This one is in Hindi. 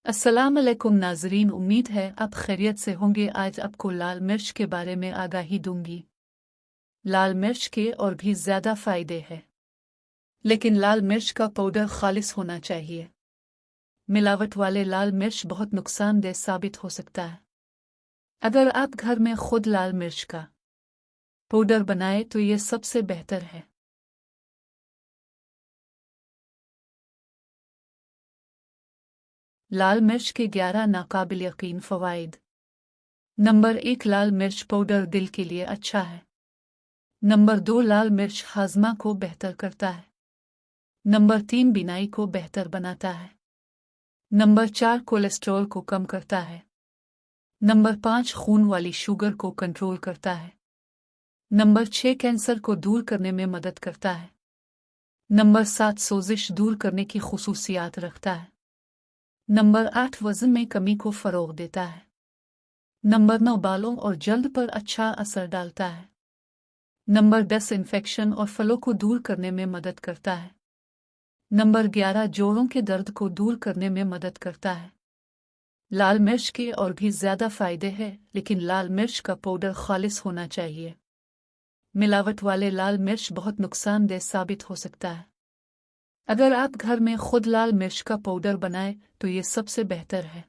अस्सलाम अलैकुम नाजरीन, उम्मीद है आप खैरियत से होंगे। आज आपको लाल मिर्च के बारे में आगाही दूंगी। लाल मिर्च के और भी ज़्यादा फ़ायदे हैं, लेकिन लाल मिर्च का पाउडर खालिस होना चाहिए। मिलावट वाले लाल मिर्च बहुत नुकसानदेह साबित हो सकता है। अगर आप घर में खुद लाल मिर्च का पाउडर बनाए तो ये सबसे बेहतर है। लाल मिर्च के 11 नाकाबिल यकीन फ़वाइद। नंबर 1, लाल मिर्च पाउडर दिल के लिए अच्छा है। नंबर 2, लाल मिर्च हाजमा को बेहतर करता है। नंबर 3, बीनाई को बेहतर बनाता है। नंबर 4, कोलेस्ट्रॉल को कम करता है। नंबर 5, खून वाली शुगर को कंट्रोल करता है। नंबर 6, कैंसर को दूर करने में मदद करता है। नंबर 7, सोजिश दूर करने की खुसूसियात रखता है। नंबर 8, वजन में कमी को फ़रोग देता है। नंबर 9, बालों और जल्द पर अच्छा असर डालता है। नंबर 10, इन्फेक्शन और फलों को दूर करने में मदद करता है। नंबर 11, जोड़ों के दर्द को दूर करने में मदद करता है। लाल मिर्च के और भी ज़्यादा फ़ायदे हैं, लेकिन लाल मिर्च का पाउडर खालिस होना चाहिए। मिलावट वाले लाल मिर्च बहुत नुकसानदेह साबित हो सकता है। अगर आप घर में खुद लाल मिर्च का पाउडर बनाएं तो ये सबसे बेहतर है।